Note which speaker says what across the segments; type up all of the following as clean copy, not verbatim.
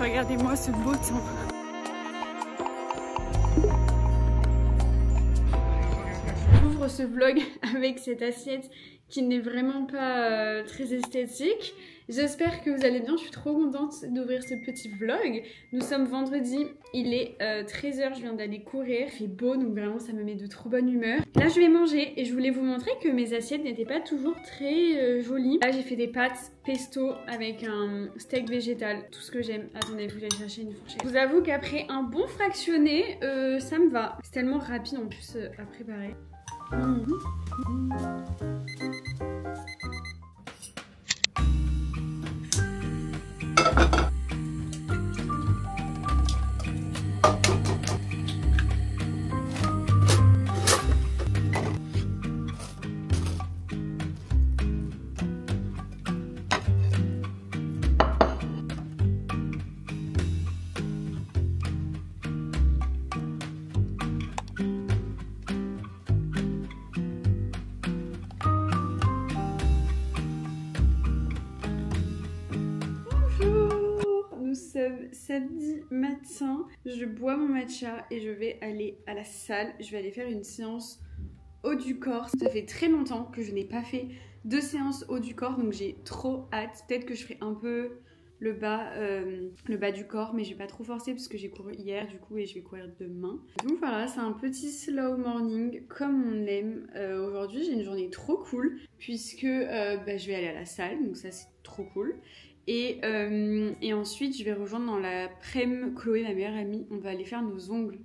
Speaker 1: Regardez-moi ce beau temps. J'ouvre ce vlog avec cette assiette qui n'est vraiment pas très esthétique. J'espère que vous allez bien, je suis trop contente d'ouvrir ce petit vlog. Nous sommes vendredi, il est 13 h, je viens d'aller courir, il fait beau donc vraiment ça me met de trop bonne humeur. Là je vais manger et je voulais vous montrer que mes assiettes n'étaient pas toujours très jolies. Là j'ai fait des pâtes pesto avec un steak végétal, tout ce que j'aime. Attendez, vous allez chercher une fourchette. Je vous avoue qu'après un bon fractionné, ça me va. C'est tellement rapide en plus à préparer. Samedi matin, je bois mon matcha et je vais aller à la salle. Je vais aller faire une séance haut du corps. Ça fait très longtemps que je n'ai pas fait de séance haut du corps, donc j'ai trop hâte. Peut-être que je ferai un peu le bas du corps, mais je vais pas trop forcer parce que j'ai couru hier du coup et je vais courir demain. Donc voilà, c'est un petit slow morning comme on l'aime. Aujourd'hui j'ai une journée trop cool puisque je vais aller à la salle, donc ça c'est trop cool. Et ensuite, je vais rejoindre dans l'après-midi Chloé, ma meilleure amie. On va aller faire nos ongles.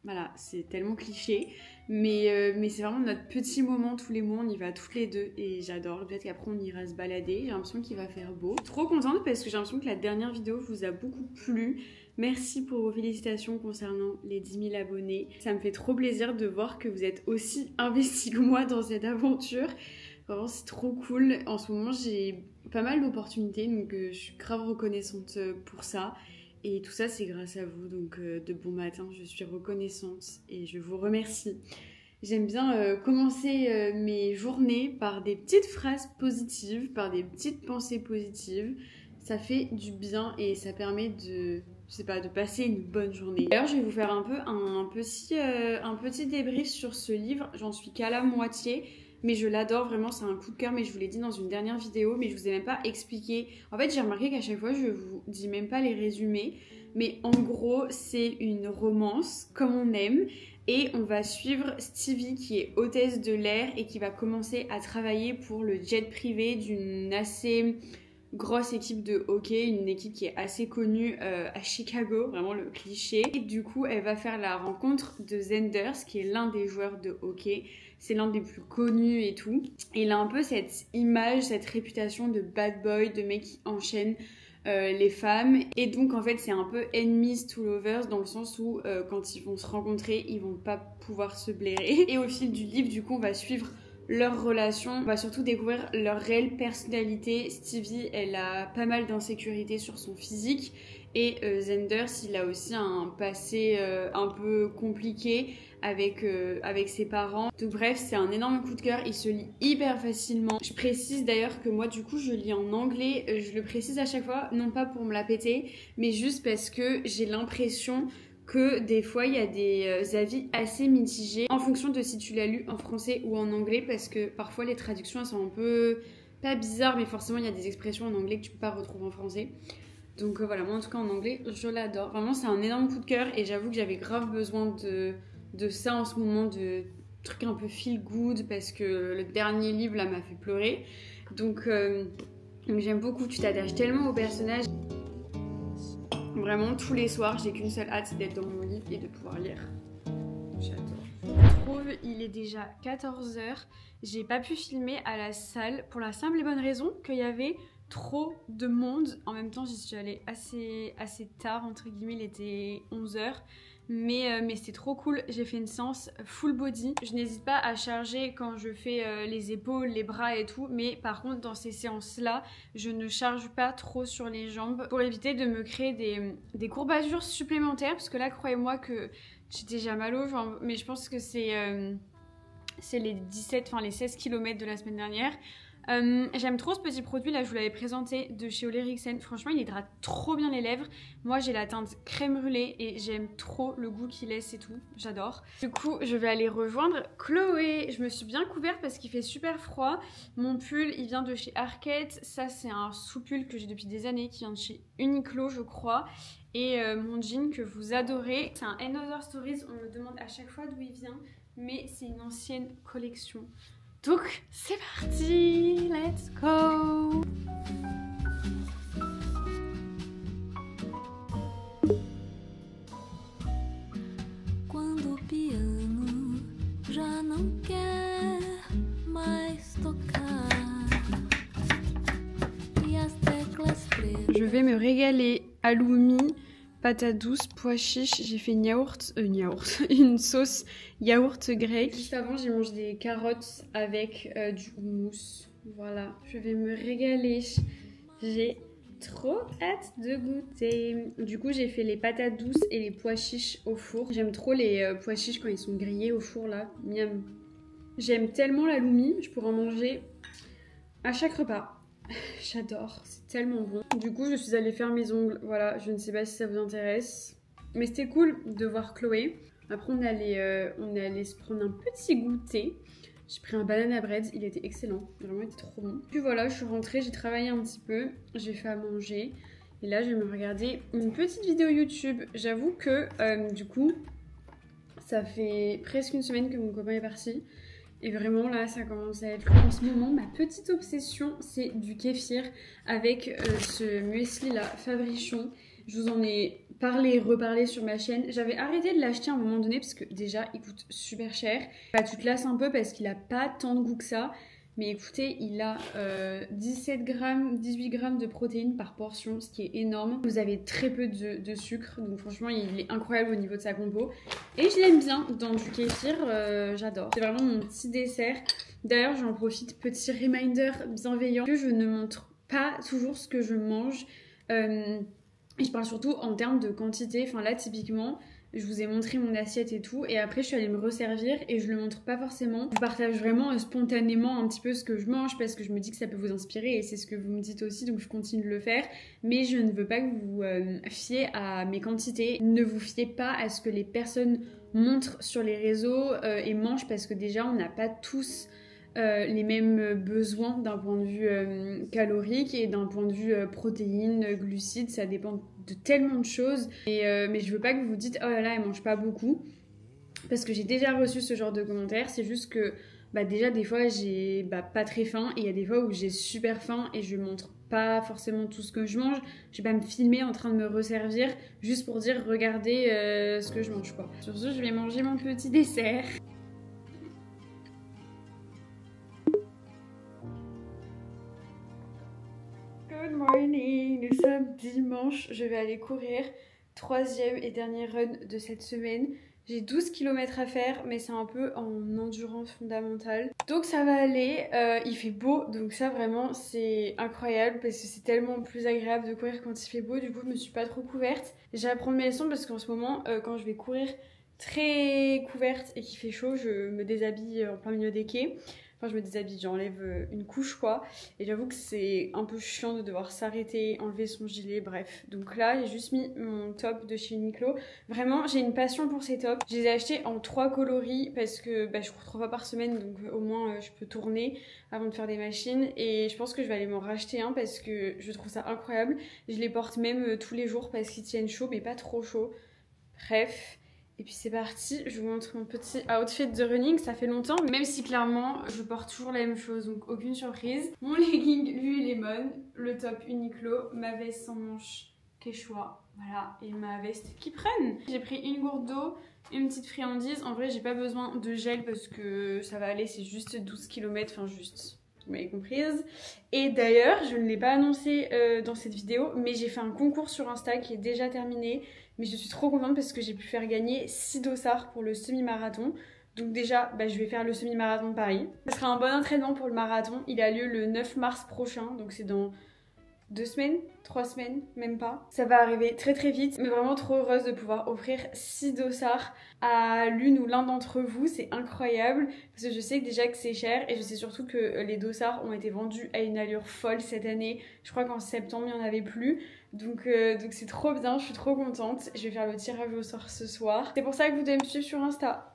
Speaker 1: Voilà, c'est tellement cliché. Mais c'est vraiment notre petit moment tous les mois. On y va toutes les deux et j'adore. Peut-être qu'après, on ira se balader. J'ai l'impression qu'il va faire beau. Trop contente parce que j'ai l'impression que la dernière vidéo vous a beaucoup plu. Merci pour vos félicitations concernant les 10 000 abonnés. Ça me fait trop plaisir de voir que vous êtes aussi investis que moi dans cette aventure. Vraiment, c'est trop cool. En ce moment, j'ai pas mal d'opportunités, donc je suis grave reconnaissante pour ça. Et tout ça, c'est grâce à vous. Donc, de bon matin, je suis reconnaissante et je vous remercie. J'aime bien commencer mes journées par des petites phrases positives, par des petites pensées positives. Ça fait du bien et ça permet de... je sais pas, de passer une bonne journée. D'ailleurs, je vais vous faire un peu un petit débrief sur ce livre. J'en suis qu'à la moitié. Mais je l'adore vraiment, c'est un coup de cœur, mais je vous l'ai dit dans une dernière vidéo, mais je vous ai même pas expliqué. En fait, j'ai remarqué qu'à chaque fois, je vous dis même pas les résumés, mais en gros, c'est une romance comme on aime, et on va suivre Stevie qui est hôtesse de l'air et qui va commencer à travailler pour le jet privé d'une assez grosse équipe de hockey, une équipe qui est assez connue à Chicago, vraiment le cliché. Et du coup, elle va faire la rencontre de Zenders, qui est l'un des joueurs de hockey. C'est l'un des plus connus et tout. Et il a un peu cette image, cette réputation de bad boy, de mec qui enchaîne les femmes. Et donc en fait c'est un peu enemies to lovers dans le sens où quand ils vont se rencontrer, ils vont pas pouvoir se blairer. Et au fil du livre, du coup, on va suivre leur relation, on va surtout découvrir leur réelle personnalité. Stevie, elle a pas mal d'insécurité sur son physique et Zenders, il a aussi un passé un peu compliqué avec ses parents. Donc bref, c'est un énorme coup de cœur, il se lit hyper facilement. Je précise d'ailleurs que moi du coup je lis en anglais, je le précise à chaque fois, non pas pour me la péter, mais juste parce que j'ai l'impression que des fois il y a des avis assez mitigés en fonction de si tu l'as lu en français ou en anglais, parce que parfois les traductions elles sont un peu, pas bizarres, mais forcément il y a des expressions en anglais que tu peux pas retrouver en français. Donc voilà, moi en tout cas en anglais je l'adore, vraiment c'est un énorme coup de cœur et j'avoue que j'avais grave besoin de ça en ce moment, de trucs un peu feel good, parce que le dernier livre là m'a fait pleurer. Donc j'aime beaucoup, tu t'attaches tellement au personnage. Vraiment, tous les soirs, j'ai qu'une seule hâte, c'est d'être dans mon lit et de pouvoir lire. J'adore. Je trouve, il est déjà 14 h. J'ai pas pu filmer à la salle pour la simple et bonne raison qu'il y avait trop de monde. En même temps, j'y suis allée assez tard, entre guillemets, il était 11 h. Mais c'était trop cool, j'ai fait une séance full body. Je n'hésite pas à charger quand je fais les épaules, les bras et tout, mais par contre dans ces séances là je ne charge pas trop sur les jambes pour éviter de me créer des courbatures supplémentaires, parce que là croyez-moi que j'ai déjà mal aux jambes, mais je pense que c'est les 16 km de la semaine dernière. J'aime trop ce petit produit là, je vous l'avais présenté de chez Ole Henriksen. Franchement il hydrate trop bien les lèvres. Moi j'ai la teinte crème brûlée et j'aime trop le goût qu'il laisse et tout, j'adore. Du coup je vais aller rejoindre Chloé. Je me suis bien couverte parce qu'il fait super froid. Mon pull il vient de chez Arket. Ça c'est un sous-pull que j'ai depuis des années qui vient de chez Uniqlo je crois. Et mon jean que vous adorez. C'est un Another Stories, on me demande à chaque fois d'où il vient. Mais c'est une ancienne collection. Donc c'est parti, let's go!
Speaker 2: Quando o piano já não quer mais tocar e as teclas pretas.
Speaker 1: Je vais me régaler halloumi, patates douces, pois chiches. J'ai fait une une sauce yaourt grec. Juste avant, j'ai mangé des carottes avec du houmous. Voilà, je vais me régaler. J'ai trop hâte de goûter. Du coup, j'ai fait les patates douces et les pois chiches au four. J'aime trop les pois chiches quand ils sont grillés au four là. Miam. J'aime tellement l'halloumi, je pourrais en manger à chaque repas. J'adore, c'est tellement bon. Du coup, je suis allée faire mes ongles. Voilà, je ne sais pas si ça vous intéresse. Mais c'était cool de voir Chloé. Après, on est allé se prendre un petit goûter. J'ai pris un banana bread, il était excellent. Vraiment, il était trop bon. Puis voilà, je suis rentrée, j'ai travaillé un petit peu. J'ai fait à manger. Et là, je vais me regarder une petite vidéo YouTube. J'avoue que, du coup, ça fait presque une semaine que mon copain est parti. Et vraiment là ça commence à être en ce moment ma petite obsession, c'est du kéfir avec ce muesli là Fabrichon. Je vous en ai parlé, reparlé sur ma chaîne. J'avais arrêté de l'acheter à un moment donné parce que déjà il coûte super cher. Bah, tu te lasses un peu parce qu'il a pas tant de goût que ça. Mais écoutez, il a 17 grammes, 18 grammes de protéines par portion, ce qui est énorme. Vous avez très peu de sucre, donc franchement, il est incroyable au niveau de sa compo. Et je l'aime bien dans du kéfir, j'adore. C'est vraiment mon petit dessert. D'ailleurs, j'en profite, petit reminder bienveillant, que je ne montre pas toujours ce que je mange. Et je parle surtout en termes de quantité. Enfin là, typiquement, je vous ai montré mon assiette et tout, et après je suis allée me resservir et je le montre pas forcément. Je partage vraiment spontanément un petit peu ce que je mange parce que je me dis que ça peut vous inspirer et c'est ce que vous me dites aussi, donc je continue de le faire. Mais je ne veux pas que vous fiez à mes quantités. Ne vous fiez pas à ce que les personnes montrent sur les réseaux et mangent, parce que déjà on n'a pas tous les mêmes besoins d'un point de vue calorique et d'un point de vue protéines, glucides, ça dépend de tellement de choses. Mais je veux pas que vous vous dites oh là là, elle mange pas beaucoup, parce que j'ai déjà reçu ce genre de commentaires. C'est juste que déjà des fois j'ai pas très faim, et il y a des fois où j'ai super faim et je montre pas forcément tout ce que je mange. Je vais pas me filmer en train de me resservir juste pour dire regardez ce que je mange quoi. Sur ce, je vais manger mon petit dessert. Good morning, nous sommes dimanche, je vais aller courir, 3e et dernier run de cette semaine. J'ai 12 km à faire, mais c'est un peu en endurance fondamentale. Donc ça va aller, il fait beau, donc ça vraiment c'est incroyable parce que c'est tellement plus agréable de courir quand il fait beau. Du coup je me suis pas trop couverte. J'ai à prendre mes leçons parce qu'en ce moment quand je vais courir très couverte et qu'il fait chaud, je me déshabille en plein milieu des quais. Enfin, je me déshabille, j'enlève une couche quoi. Et j'avoue que c'est un peu chiant de devoir s'arrêter, enlever son gilet, bref. Donc là, j'ai juste mis mon top de chez Uniqlo. Vraiment, j'ai une passion pour ces tops. Je les ai achetés en 3 coloris parce que je cours 3 fois par semaine, donc au moins je peux tourner avant de faire des machines. Et je pense que je vais aller m'en racheter un parce que je trouve ça incroyable. Je les porte même tous les jours parce qu'ils tiennent chaud, mais pas trop chaud. Bref. Et puis c'est parti, je vous montre mon petit outfit de running, ça fait longtemps, même si clairement je porte toujours la même chose, donc aucune surprise. Mon legging Lululemon, le top Uniqlo, ma veste sans manches Quechua, voilà, et ma veste qui prenne. J'ai pris une gourde d'eau, une petite friandise, en vrai j'ai pas besoin de gel parce que ça va aller, c'est juste 12 km, enfin juste... Vous m'avez comprise. Et d'ailleurs, je ne l'ai pas annoncé dans cette vidéo, mais j'ai fait un concours sur Insta qui est déjà terminé. Mais je suis trop contente parce que j'ai pu faire gagner 6 dossards pour le semi-marathon. Donc déjà, je vais faire le semi-marathon de Paris. Ce sera un bon entraînement pour le marathon. Il a lieu le 9 mars prochain, donc c'est dans 2 semaines, 3 semaines, même pas. Ça va arriver très très vite, mais vraiment trop heureuse de pouvoir offrir 6 dossards à l'une ou l'un d'entre vous. C'est incroyable parce que je sais déjà que c'est cher et je sais surtout que les dossards ont été vendus à une allure folle cette année. Je crois qu'en septembre il n'y en avait plus. Donc c'est trop bien, je suis trop contente. Je vais faire le tirage au sort ce soir. C'est pour ça que vous devez me suivre sur Insta.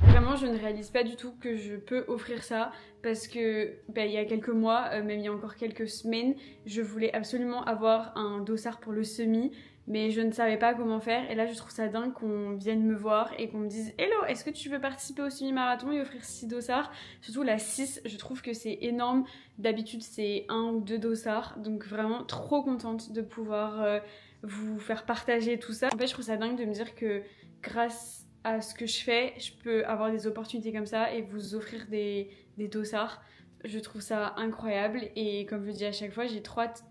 Speaker 1: Vraiment, je ne réalise pas du tout que je peux offrir ça parce que il y a quelques mois, même il y a encore quelques semaines, je voulais absolument avoir un dossard pour le semi, mais je ne savais pas comment faire. Et là, je trouve ça dingue qu'on vienne me voir et qu'on me dise « Hello, est-ce que tu veux participer au semi-marathon et offrir 6 dossards ?» Surtout la 6, je trouve que c'est énorme. D'habitude, c'est 1 ou 2 dossards. Donc vraiment trop contente de pouvoir vous faire partager tout ça. En fait, je trouve ça dingue de me dire que grâce à ce que je fais, je peux avoir des opportunités comme ça et vous offrir des dossards. Je trouve ça incroyable et comme je le dis à chaque fois, j'ai trop hâte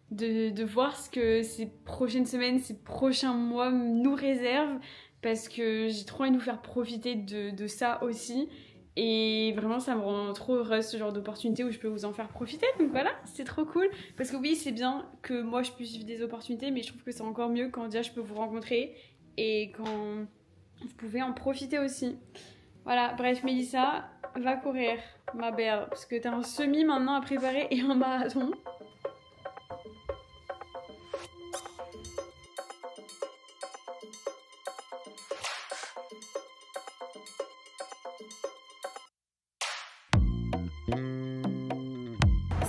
Speaker 1: de voir ce que ces prochaines semaines, ces prochains mois nous réservent parce que j'ai trop envie de vous faire profiter de ça aussi. Et vraiment, ça me rend trop heureuse ce genre d'opportunité où je peux vous en faire profiter. Donc voilà, c'est trop cool. Parce que oui, c'est bien que moi je puisse vivre des opportunités, mais je trouve que c'est encore mieux quand déjà je peux vous rencontrer et quand vous pouvez en profiter aussi. Voilà, bref, Mélissa, va courir, ma belle, parce que t'as un semi maintenant à préparer et un marathon.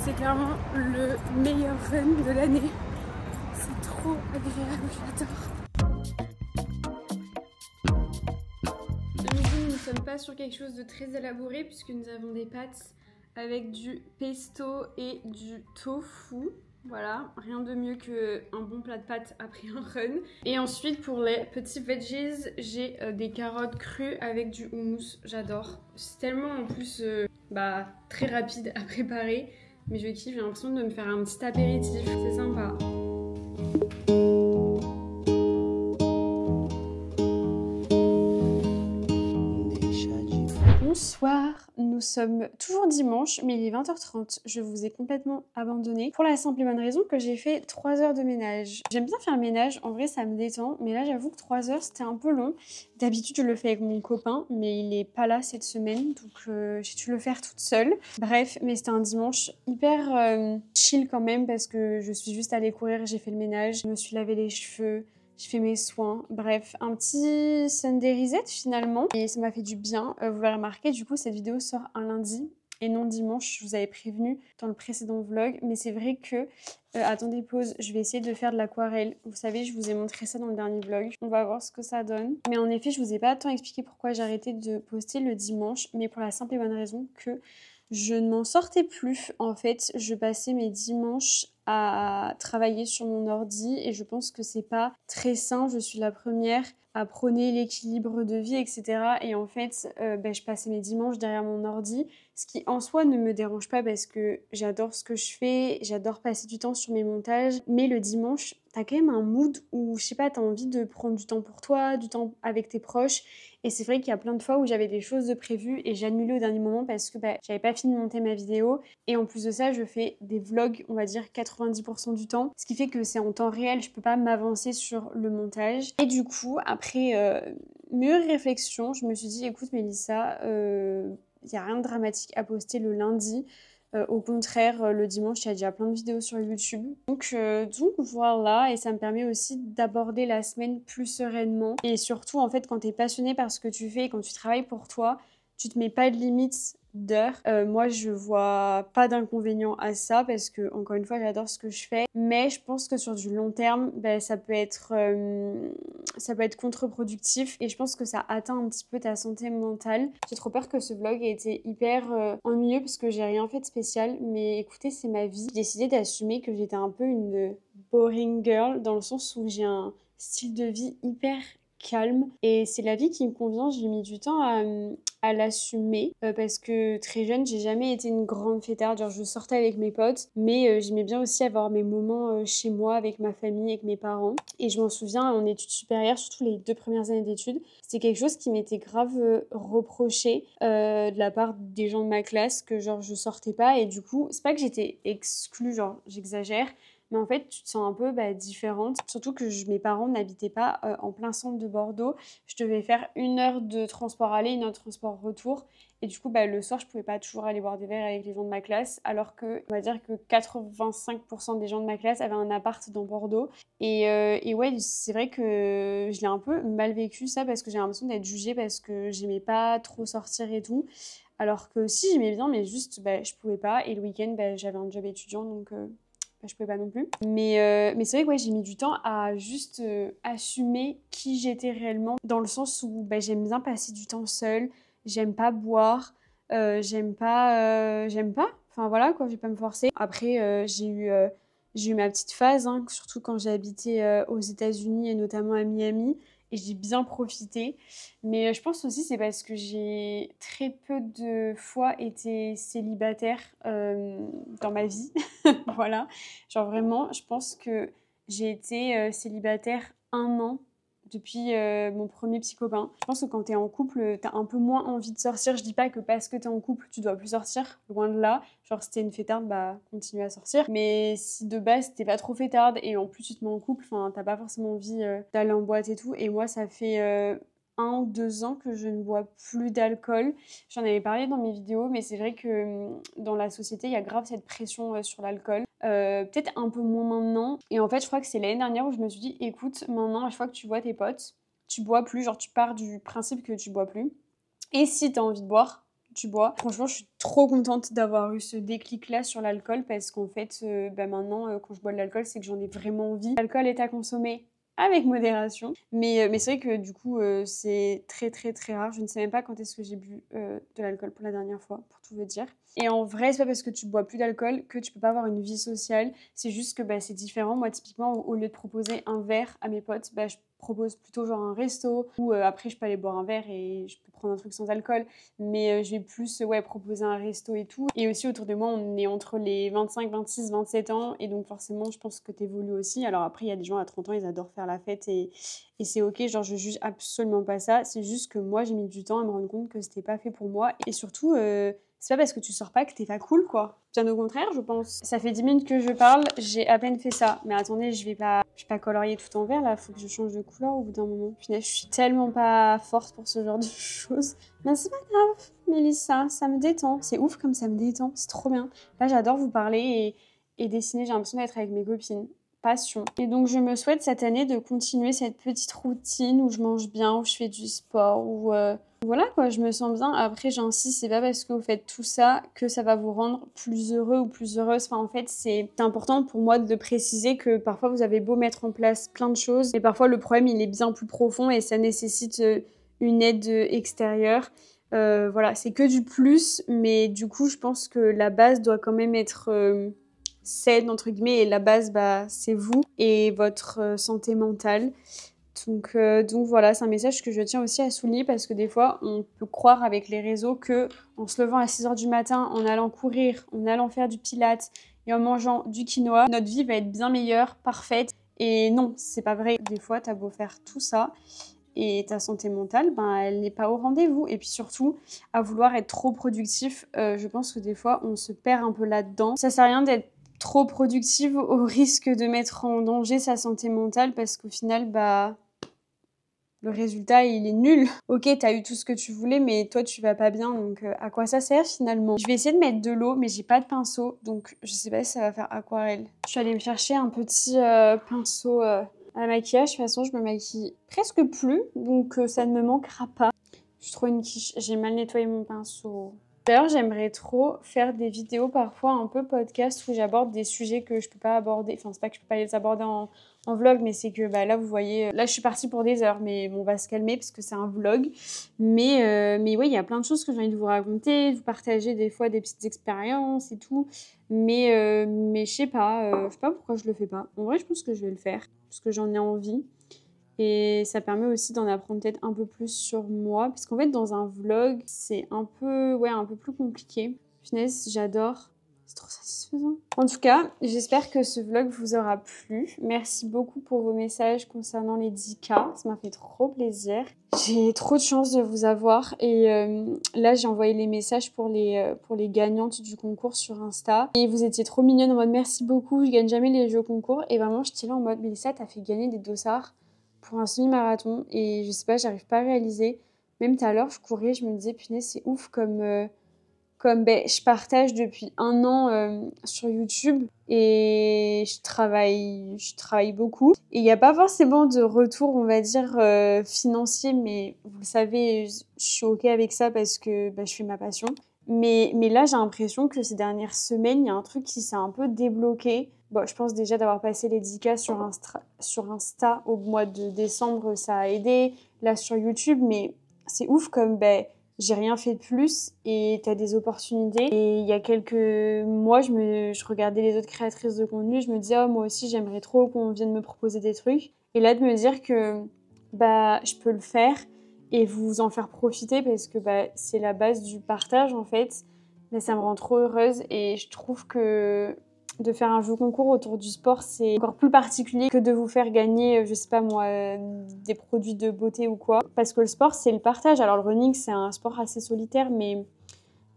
Speaker 1: C'est clairement le meilleur run de l'année. C'est trop agréable, j'adore. Nous ne sommes pas sur quelque chose de très élaboré puisque nous avons des pâtes avec du pesto et du tofu. Voilà, rien de mieux qu'un bon plat de pâtes après un run. Et ensuite pour les petits veggies, j'ai des carottes crues avec du houmous. J'adore. C'est tellement en plus très rapide à préparer. Mais je kiffe, j'ai l'impression de me faire un petit apéritif. C'est sympa. Bonsoir, nous sommes toujours dimanche, mais il est 20h30. Je vous ai complètement abandonné pour la simple et bonne raison que j'ai fait 3 heures de ménage. J'aime bien faire le ménage, en vrai ça me détend, mais là j'avoue que 3 heures c'était un peu long. D'habitude je le fais avec mon copain, mais il est pas là cette semaine, donc j'ai dû le faire toute seule. Bref, mais c'était un dimanche hyper chill quand même parce que je suis juste allée courir, j'ai fait le ménage, je me suis lavé les cheveux. Je fais mes soins, bref, un petit Sunday reset finalement et ça m'a fait du bien. Vous l'avez remarqué, du coup cette vidéo sort un lundi et non dimanche, je vous avais prévenu dans le précédent vlog, mais c'est vrai que, attendez pause, je vais essayer de faire de l'aquarelle. Vous savez, je vous ai montré ça dans le dernier vlog, on va voir ce que ça donne. Mais en effet, je vous ai pas tant expliqué pourquoi j'ai arrêté de poster le dimanche, mais pour la simple et bonne raison que je ne m'en sortais plus. En fait, je passais mes dimanches à travailler sur mon ordi et je pense que c'est pas très sain. Je suis la première à prôner l'équilibre de vie, etc. Et en fait, je passais mes dimanches derrière mon ordi, ce qui en soi ne me dérange pas parce que j'adore ce que je fais, j'adore passer du temps sur mes montages. Mais le dimanche, t'as quand même un mood où, je sais pas, t'as envie de prendre du temps pour toi, du temps avec tes proches. Et c'est vrai qu'il y a plein de fois où j'avais des choses de prévues et j'annulais au dernier moment parce que j'avais pas fini de monter ma vidéo. Et en plus de ça, je fais des vlogs, on va dire 90% du temps. Ce qui fait que c'est en temps réel, je peux pas m'avancer sur le montage. Et du coup, après mûre réflexion, je me suis dit, écoute Mélissa, y a rien de dramatique à poster le lundi. Au contraire, le dimanche, il y a déjà plein de vidéos sur YouTube. Donc voilà, et ça me permet aussi d'aborder la semaine plus sereinement. Et surtout, en fait, quand tu es passionné par ce que tu fais et quand tu travailles pour toi, tu te mets pas de limites d'heures. Moi, je vois pas d'inconvénient à ça parce que, encore une fois, j'adore ce que je fais. Mais je pense que sur du long terme, ça peut être contre-productif et je pense que ça atteint un petit peu ta santé mentale. J'ai trop peur que ce vlog ait été hyper ennuyeux parce que j'ai rien fait de spécial. Mais écoutez, c'est ma vie. J'ai décidé d'assumer que j'étais un peu une boring girl dans le sens où j'ai un style de vie hyper calme et c'est la vie qui me convient. J'ai mis du temps à à l'assumer parce que très jeune, j'ai jamais été une grande fêtarde. Genre, je sortais avec mes potes, mais j'aimais bien aussi avoir mes moments chez moi avec ma famille, avec mes parents. Et je m'en souviens en études supérieures, surtout les 2 premières années d'études, c'était quelque chose qui m'était grave reproché de la part des gens de ma classe, que genre je sortais pas. Et du coup, c'est pas que j'étais exclue, genre j'exagère, mais en fait, tu te sens un peu différente. Surtout que mes parents n'habitaient pas en plein centre de Bordeaux. Je devais faire 1 heure de transport aller, 1 heure de transport retour. Et du coup, le soir, je pouvais pas toujours aller boire des verres avec les gens de ma classe. Alors que, on va dire que 85% des gens de ma classe avaient un appart dans Bordeaux. Et ouais, c'est vrai que je l'ai un peu mal vécu ça parce que j'ai l'impression d'être jugée parce que j'aimais pas trop sortir et tout. Alors que si, j'aimais bien, mais juste, je pouvais pas. Et le week-end, j'avais un job étudiant, donc je pouvais pas non plus. Mais c'est vrai que ouais, j'ai mis du temps à juste assumer qui j'étais réellement, dans le sens où j'aime bien passer du temps seule, j'aime pas boire, j'aime pas. Enfin voilà quoi, je vais pas me forcer. Après, j'ai eu ma petite phase, hein, surtout quand j'ai habité aux États-Unis et notamment à Miami, et j'ai bien profité. Mais je pense aussi c'est parce que j'ai très peu de fois été célibataire dans ma vie. Voilà. Genre vraiment, je pense que j'ai été célibataire 1 an depuis mon premier petit copain. Je pense que quand t'es en couple, t'as un peu moins envie de sortir. Je dis pas que parce que t'es en couple, tu dois plus sortir. Loin de là. Genre si t'es une fêtarde, continue à sortir. Mais si de base t'es pas trop fêtarde et en plus tu te mets en couple, enfin t'as pas forcément envie d'aller en boîte et tout. Et moi ça fait 1 ou 2 ans que je ne bois plus d'alcool. J'en avais parlé dans mes vidéos, mais c'est vrai que dans la société, il y a grave cette pression sur l'alcool. Peut-être un peu moins maintenant. Et en fait, je crois que c'est l'année dernière où je me suis dit, écoute, maintenant, à chaque fois que tu vois tes potes, tu bois plus. Genre, tu pars du principe que tu bois plus. Et si t'as envie de boire, tu bois. Franchement, je suis trop contente d'avoir eu ce déclic-là sur l'alcool parce qu'en fait, maintenant, quand je bois de l'alcool, c'est que j'en ai vraiment envie. L'alcool est à consommer avec modération. Mais c'est vrai que du coup, c'est très très très rare. Je ne sais même pas quand est-ce que j'ai bu de l'alcool pour la dernière fois, pour tout vous dire. Et en vrai, c'est pas parce que tu bois plus d'alcool que tu peux pas avoir une vie sociale. C'est juste que c'est différent. Moi, typiquement, au lieu de proposer un verre à mes potes, je propose plutôt genre un resto ou après je peux aller boire un verre et je peux prendre un truc sans alcool, mais je vais plus proposer un resto et tout. Et aussi autour de moi on est entre les 25, 26, 27 ans et donc forcément je pense que t'évolues aussi. Alors après il y a des gens à 30 ans ils adorent faire la fête et c'est ok, genre je juge absolument pas ça, c'est juste que moi j'ai mis du temps à me rendre compte que c'était pas fait pour moi et surtout c'est pas parce que tu sors pas que t'es pas cool, quoi. Bien au contraire, je pense. Ça fait 10 minutes que je parle, j'ai à peine fait ça. Mais attendez, je vais pas colorier tout en vert, là. Faut que je change de couleur au bout d'un moment. Punaise, je suis tellement pas forte pour ce genre de choses. Mais c'est pas grave, Mélissa, ça me détend. C'est ouf comme ça me détend, c'est trop bien. Là, j'adore vous parler et dessiner, j'ai l'impression d'être avec mes copines. Passion. Et donc, je me souhaite cette année de continuer cette petite routine où je mange bien, où je fais du sport, où... Voilà quoi, je me sens bien. Après, j'insiste, c'est pas parce que vous faites tout ça que ça va vous rendre plus heureux ou plus heureuse. Enfin, en fait, c'est important pour moi de préciser que parfois vous avez beau mettre en place plein de choses, mais parfois le problème il est bien plus profond et ça nécessite une aide extérieure. Voilà, c'est que du plus, mais du coup, je pense que la base doit quand même être saine, entre guillemets, et la base, c'est vous et votre santé mentale. Donc voilà, c'est un message que je tiens aussi à souligner parce que des fois, on peut croire avec les réseaux que en se levant à 6h du matin, en allant courir, en allant faire du pilates et en mangeant du quinoa, notre vie va être bien meilleure, parfaite. Et non, c'est pas vrai. Des fois, t'as beau faire tout ça et ta santé mentale, elle n'est pas au rendez-vous. Et puis surtout, à vouloir être trop productif, je pense que des fois, on se perd un peu là-dedans. Ça sert à rien d'être trop productive au risque de mettre en danger sa santé mentale parce qu'au final, le résultat, il est nul. Ok, t'as eu tout ce que tu voulais, mais toi, tu vas pas bien, donc à quoi ça sert finalement? Je vais essayer de mettre de l'eau, mais j'ai pas de pinceau, donc je sais pas si ça va faire aquarelle. Je suis allée me chercher un petit pinceau à maquillage. De toute façon, je me maquille presque plus, donc ça ne me manquera pas. Je suis trop une quiche, j'ai mal nettoyé mon pinceau. D'ailleurs, j'aimerais trop faire des vidéos parfois un peu podcast où j'aborde des sujets que je peux pas aborder. Enfin, c'est pas que je peux pas les aborder en vlog, mais c'est que là, vous voyez, là, je suis partie pour des heures, mais bon, on va se calmer parce que c'est un vlog. Mais oui, il y a plein de choses que j'ai envie de vous raconter, de vous partager des fois des petites expériences et tout. Mais je sais pas pourquoi je le fais pas. En vrai, je pense que je vais le faire parce que j'en ai envie. Et ça permet aussi d'en apprendre peut-être un peu plus sur moi. Parce qu'en fait, dans un vlog, c'est un peu plus compliqué. Punaise, j'adore. C'est trop satisfaisant. En tout cas, j'espère que ce vlog vous aura plu. Merci beaucoup pour vos messages concernant les 10K. Ça m'a fait trop plaisir. J'ai trop de chance de vous avoir. Et là, j'ai envoyé les messages pour les gagnantes du concours sur Insta. Et vous étiez trop mignonnes en mode merci beaucoup, je gagne jamais les jeux concours. Et vraiment, j'étais là en mode Mélissa, t'as fait gagner des dossards pour un semi-marathon. Et je sais pas, j'arrive pas à réaliser. Même tout à l'heure, je courais, je me disais punaise, c'est ouf comme je partage depuis 1 an sur YouTube et je travaille beaucoup. Et il n'y a pas forcément de retour, on va dire, financier, mais vous le savez, je suis OK avec ça parce que je fais ma passion. Mais là, j'ai l'impression que ces dernières semaines, il y a un truc qui s'est un peu débloqué. Bon, je pense déjà d'avoir passé les 10K sur Insta au mois de décembre, ça a aidé. Là, sur YouTube, mais c'est ouf comme j'ai rien fait de plus et t'as des opportunités. Et il y a quelques mois, je regardais les autres créatrices de contenu, je me disais, oh, moi aussi, j'aimerais trop qu'on vienne me proposer des trucs. Et là, de me dire que je peux le faire et vous en faire profiter parce que c'est la base du partage, en fait. Mais ça me rend trop heureuse et je trouve que de faire un jeu concours autour du sport, c'est encore plus particulier que de vous faire gagner, je sais pas moi, des produits de beauté ou quoi. Parce que le sport, c'est le partage. Alors le running, c'est un sport assez solitaire, mais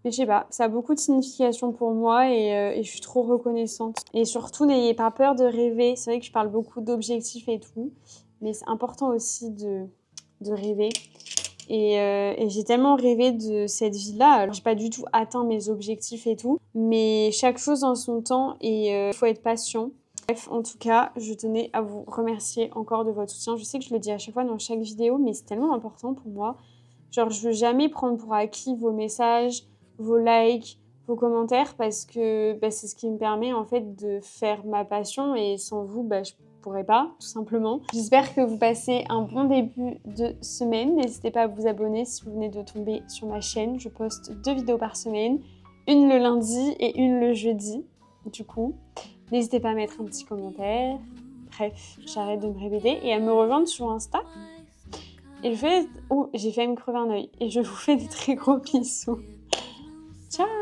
Speaker 1: je sais pas, ça a beaucoup de signification pour moi et je suis trop reconnaissante. Et surtout, n'ayez pas peur de rêver. C'est vrai que je parle beaucoup d'objectifs et tout, mais c'est important aussi de rêver. Et j'ai tellement rêvé de cette vie-là. Alors, j'ai pas du tout atteint mes objectifs et tout, mais chaque chose en son temps et il faut être patient. Bref, en tout cas, je tenais à vous remercier encore de votre soutien. Je sais que je le dis à chaque fois dans chaque vidéo, mais c'est tellement important pour moi. Genre, je veux jamais prendre pour acquis vos messages, vos likes, vos commentaires parce que c'est ce qui me permet en fait de faire ma passion et sans vous, je pourrais pas, tout simplement. J'espère que vous passez un bon début de semaine. N'hésitez pas à vous abonner si vous venez de tomber sur ma chaîne. Je poste 2 vidéos par semaine, une le lundi et une le jeudi. Du coup, n'hésitez pas à mettre un petit commentaire. Bref, j'arrête de me répéter et à me rejoindre sur Insta. Et j'ai failli me crever un œil. Et je vous fais des très gros bisous. Ciao!